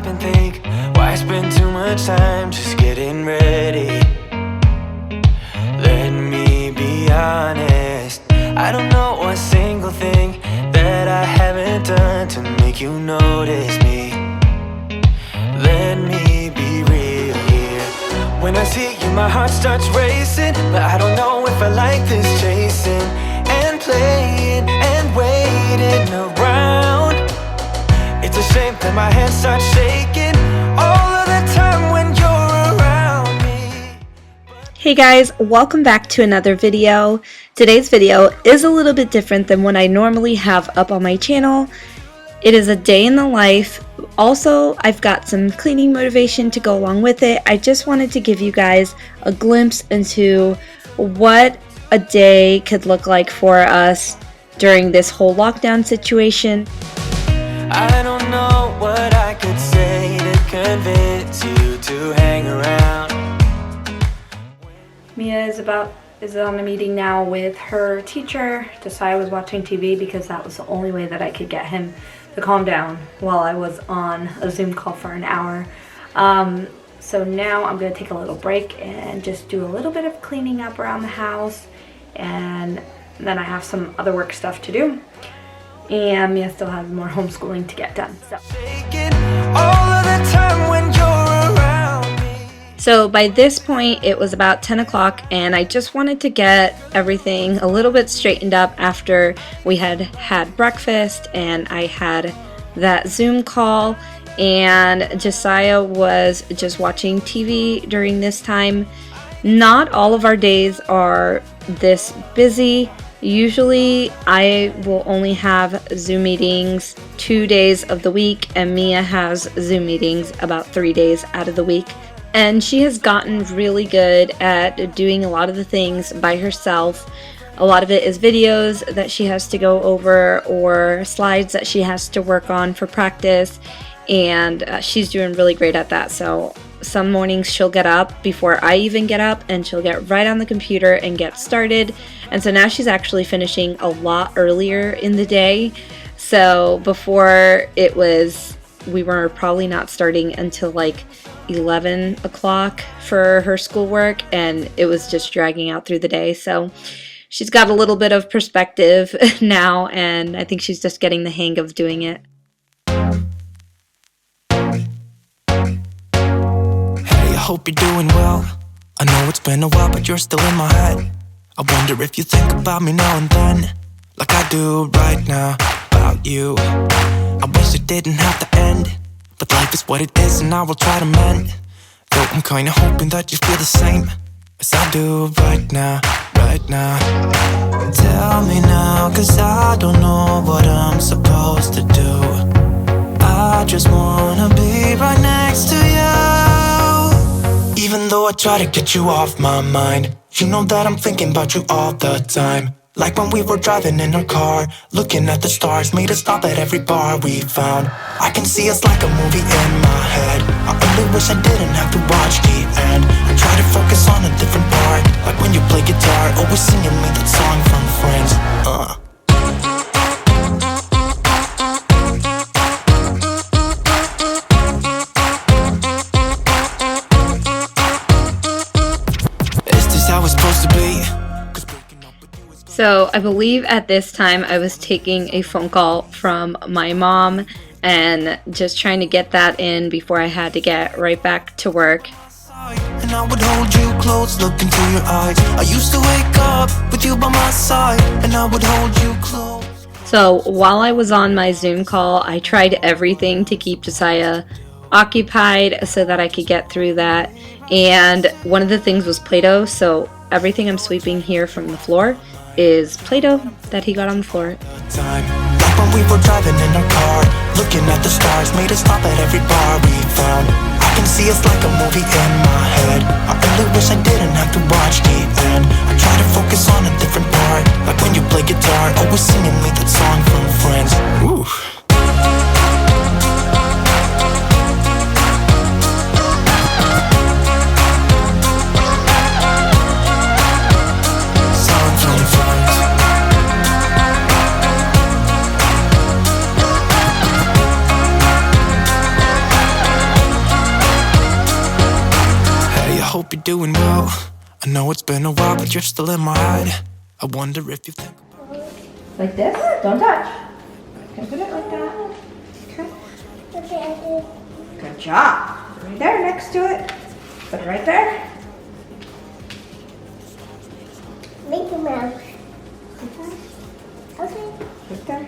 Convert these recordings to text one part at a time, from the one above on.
stop and think, why spend too much time just getting ready? Let me be honest, I don't know a single thing that I haven't done to make you notice me. Let me be real here. When I see you, my heart starts racing, but I don't know if I like this chasing and playing and waiting around. It's a shame that my hands start shaking all of the time when you're around me. Hey guys, welcome back to another video. Today's video is a little bit different than what I normally have up on my channel. It is a day in the life. Also, I've got some cleaning motivation to go along with it. I just wanted to give you guys a glimpse into what a day could look like for us during this whole lockdown situation. I don't know what I could say to convince you to hang around. Mia is on a meeting now with her teacher. Josiah was watching TV because that was the only way that I could get him to calm down while I was on a Zoom call for an hour. So now I'm going to take a little break and just do a little bit of cleaning up around the house, and then I have some other work stuff to do. And Mia still has more homeschooling to get done. So by this point, it was about 10 o'clock, and I just wanted to get everything a little bit straightened up after we had breakfast and I had that Zoom call, and Josiah was just watching TV during this time. Not all of our days are this busy. Usually I will only have Zoom meetings 2 days of the week, and Mia has Zoom meetings about 3 days out of the week. And she has gotten really good at doing a lot of the things by herself. A lot of it is videos that she has to go over or slides that she has to work on for practice, and she's doing really great at that. So some mornings she'll get up before I even get up, and she'll get right on the computer and get started. And so now she's actually finishing a lot earlier in the day. So before we were probably not starting until like 11 o'clock for her schoolwork, and it was just dragging out through the day. So she's got a little bit of perspective now, and I think she's just getting the hang of doing it. Hey, I hope you're doing well. I know it's been a while, but you're still in my head. I wonder if you think about me now and then, like I do right now about you. I wish it didn't have to end, but life is what it is, and I will try to mend. Though I'm kinda hoping that you feel the same as I do right now, right now. Tell me now, cause I don't know what I'm supposed to do. I just wanna be right next to you. Even though I try to get you off my mind, you know that I'm thinking about you all the time. Like when we were driving in our car, looking at the stars, made us stop at every bar we found. I can see us like a movie in my head. I only wish I didn't have to watch the end. I try to focus on a different part, like when you play guitar, always singing me that song from Friends. Is this how it's supposed to be? So I believe at this time I was taking a phone call from my mom and just trying to get that in before I had to get right back to work. And I would hold you close, look into your eyes. I used to wake up with you by my side, and I would hold you close. So while I was on my Zoom call, I tried everything to keep Josiah occupied so that I could get through that. And one of the things was Play-Doh, so everything I'm sweeping here from the floor is Play-Doh that he got on the floor. Like when we were driving in our car, looking at the stars, made us stop at every bar we found. I can see us like a movie in my head. I only wish I didn't have to watch the end. I try to focus on a different part, like when you play guitar, always singing me that song from Friends. Ooh. hope you're doing well. I know it's been a while, but you're still in my head. I wonder if you think Like this? Don't touch. Okay, put it like that. Okay. Good job. Right there next to it. Put it right there. Mickey Mouse. Okay. Right there. Right there.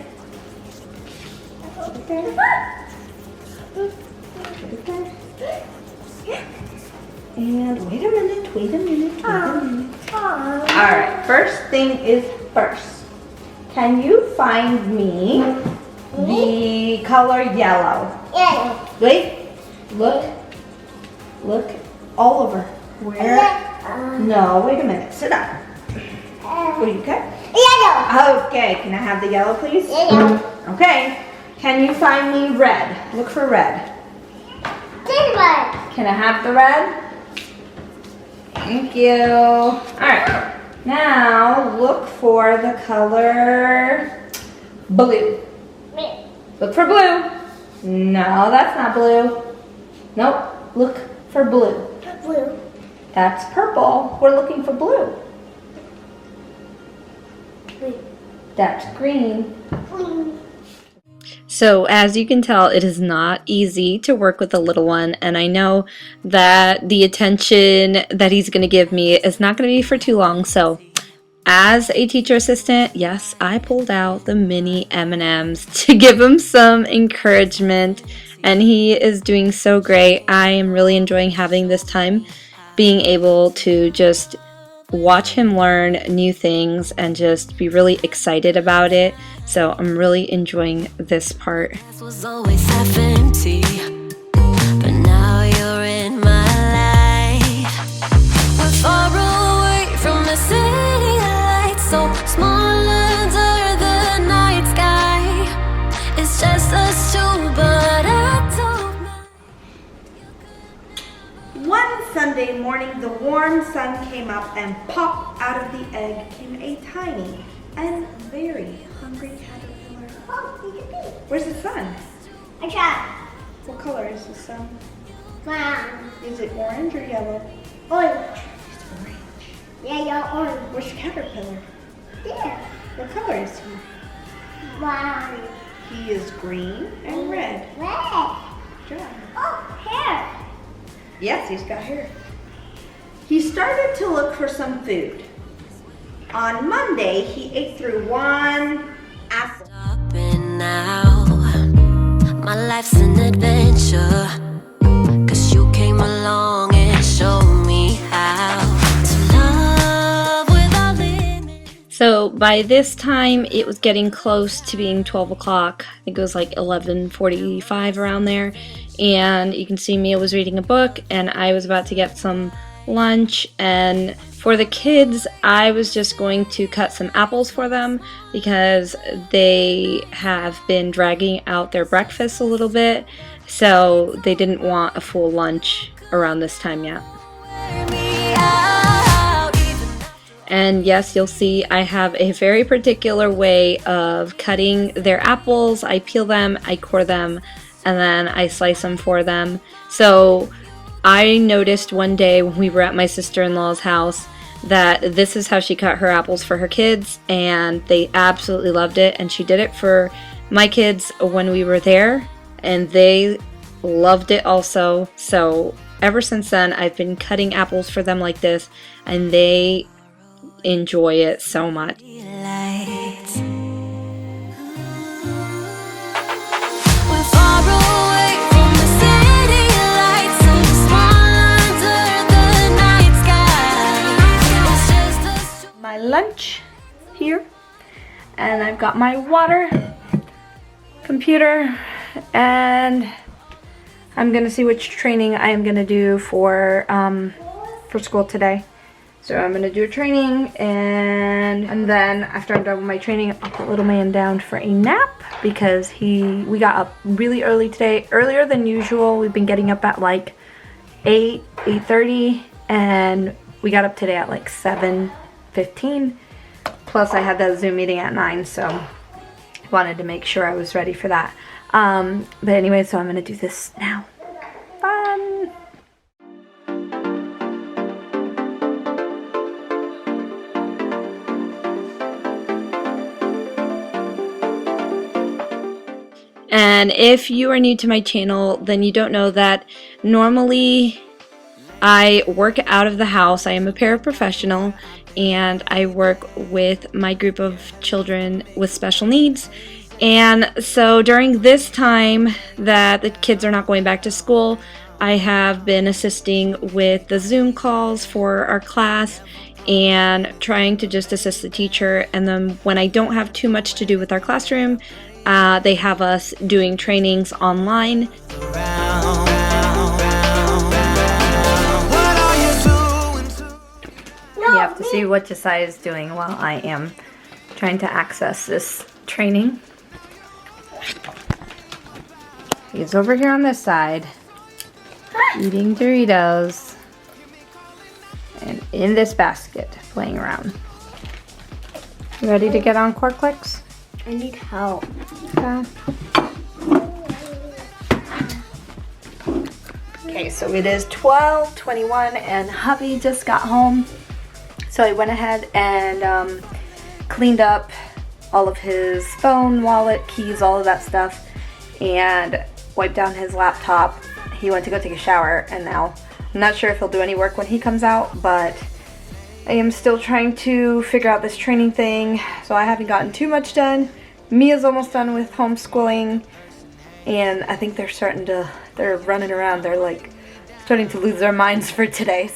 Right there. And wait a minute. Alright, first thing is first. Can you find me the color yellow? Yeah. Wait, look all over. Where? No, wait a minute, sit down. Are you okay? Yellow. Okay, can I have the yellow, please? Yellow. Okay, can you find me red? Look for red. This one. Can I have the red? Thank you. Alright, now look for the color blue. Me. Look for blue. No, that's not blue. Nope, look for blue. Blue. That's purple. We're looking for blue. Green. That's green. Green. So as you can tell, it is not easy to work with a little one, and I know that the attention that he's going to give me is not going to be for too long. So as a teacher assistant, yes, I pulled out the mini M&Ms to give him some encouragement, and he is doing so great. I am really enjoying having this time, being able to just watch him learn new things and just be really excited about it. So I'm really enjoying this part. Was always half empty, but now you're in my life. We're far away from the city lights, so small under the night sky. It's just us two, but I don't know. One Sunday morning, the warm sun came up, and pop out of the egg came a tiny and very hungry caterpillar. Oh, you can be. Where's the sun? I tried. What color is the sun? Brown. Is it orange or yellow? Orange. It's orange. Yellow. Orange. Where's the caterpillar? There. What color is he? Brown. He is green and red. Red. Good job. Oh, hair. Yes, he's got hair. He started to look for some food. On Monday, he ate through one apple. Stopping now. My life's an adventure, 'cause you came along and showed me how to love without limits. So by this time, it was getting close to being 12 o'clock. I think it was like 11:45 around there. And you can see me, I was reading a book, and I was about to get some lunch. And for the kids, I was just going to cut some apples for them because they have been dragging out their breakfast a little bit. So they didn't want a full lunch around this time yet. Wear me out, even And yes, you'll see I have a very particular way of cutting their apples. I peel them, I core them, and then I slice them for them. So I noticed one day when we were at my sister-in-law's house that this is how she cut her apples for her kids, and they absolutely loved it. And she did it for my kids when we were there, and they loved it also. So ever since then, I've been cutting apples for them like this, and they enjoy it so much. lights. We're far away from the city lights, so small under the night sky. It's just us two. My lunch here, and I've got my water, computer, and I'm gonna see which training I am gonna do for school today. So I'm gonna do a training, and then after I'm done with my training, I'll put little man down for a nap because we got up really early today, earlier than usual. We've been getting up at like 8:30, and we got up today at like 7:15. Plus I had that Zoom meeting at 9, so wanted to make sure I was ready for that. But anyway, so I'm gonna do this now. Fun! And if you are new to my channel, then you don't know that normally I work out of the house. I am a paraprofessional and I work with my group of children with special needs. And so during this time that the kids are not going back to school, I have been assisting with the Zoom calls for our class and trying to just assist the teacher. And then when I don't have too much to do with our classroom, they have us doing trainings online. You have to see what Josiah is doing while I am trying to access this training. He's over here on this side, eating Doritos, and in this basket, playing around. You ready to get on Core Clicks? I need help. Okay, so it is 12:21 and hubby just got home. So I went ahead and cleaned up all of his phone, wallet, keys, all of that stuff, and wiped down his laptop. He went to go take a shower, and now I'm not sure if he'll do any work when he comes out, but I am still trying to figure out this training thing, so I haven't gotten too much done. Mia's almost done with homeschooling, and I think they're running around. They're like starting to lose their minds for today.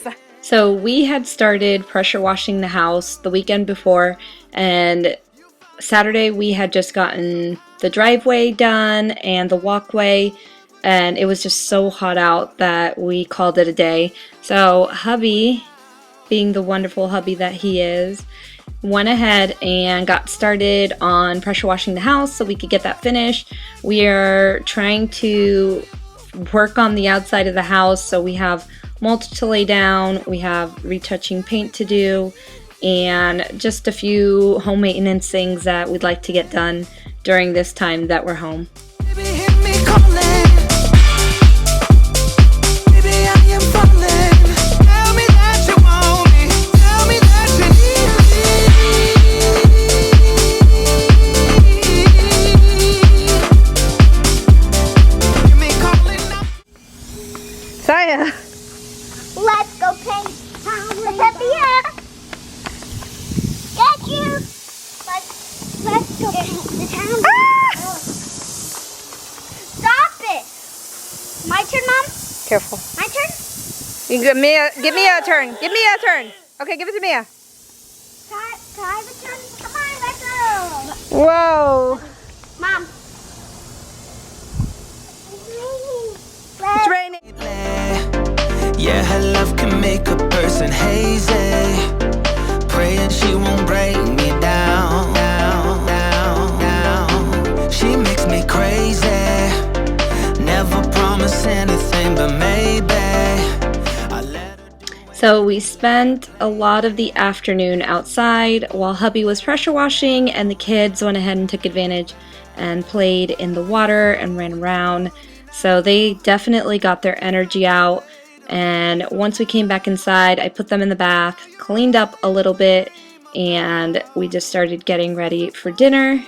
So we had started pressure washing the house the weekend before, and Saturday we had just gotten the driveway done and the walkway, and it was just so hot out that we called it a day. So hubby, being the wonderful hubby that he is, went ahead and got started on pressure washing the house so we could get that finished. We are trying to work on the outside of the house, so we have mulch to lay down, we have retouching paint to do, and just a few home maintenance things that we'd like to get done during this time that we're home. Saya! Let's go play Sophia. Get you. Let's go paint the town. Ah! Stop it. My turn, Mom? Careful. My turn? You give me a turn. Give me a turn. Okay, give it to Mia. Can I have a turn? Come on, let's go. Whoa. Mom. It's raining. Yeah, her love can make a person hazy. Praying she won't break me down, down, down, down. She makes me crazy. Never promise anything, but maybe I let her. So we spent a lot of the afternoon outside while hubby was pressure washing, and the kids went ahead and took advantage and played in the water and ran around. So they definitely got their energy out. And once we came back inside, I put them in the bath, cleaned up a little bit, and we just started getting ready for dinner. Hear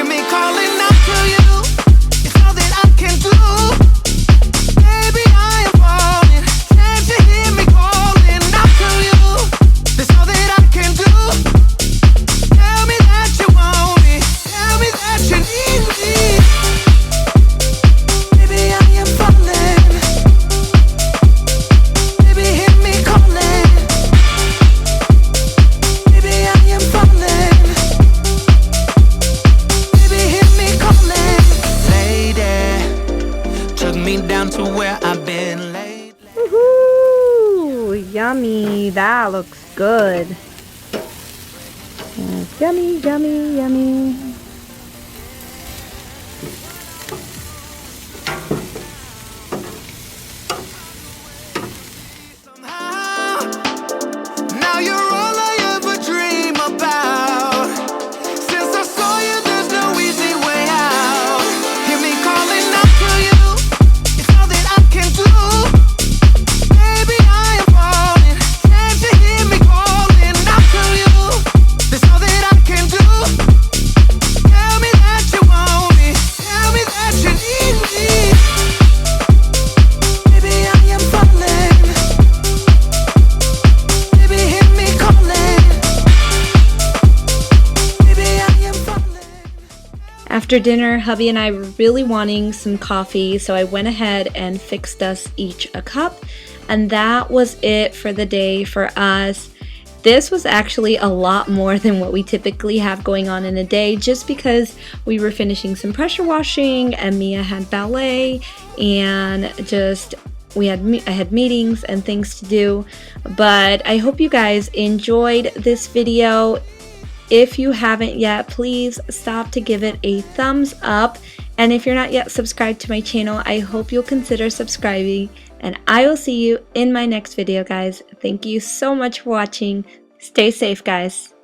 me calling out to you. It's all that I can do. Baby, I am falling. Can't you hear me calling out to you? That's all that I can do. Tell me that you want me. Tell me that you need me. Baby, I am falling. To where I've been lately. Woohoo! Yummy! That looks good. Yes, yummy, yummy, yummy. Now you're all I ever dream about. Since I saw you, there's no easy way out. Hear me calling out to you. It's all that I can do. Baby, I am falling. Can't you hear me calling out to you? That's all that I can do. After dinner, hubby and I were really wanting some coffee, so I went ahead and fixed us each a cup, and that was it for the day for us. This was actually a lot more than what we typically have going on in a day, just because we were finishing some pressure washing and Mia had ballet, and just I had meetings and things to do. But I hope you guys enjoyed this video. If you haven't yet, please stop to give it a thumbs up. And if you're not yet subscribed to my channel, I hope you'll consider subscribing. And I will see you in my next video, guys. Thank you so much for watching. Stay safe, guys.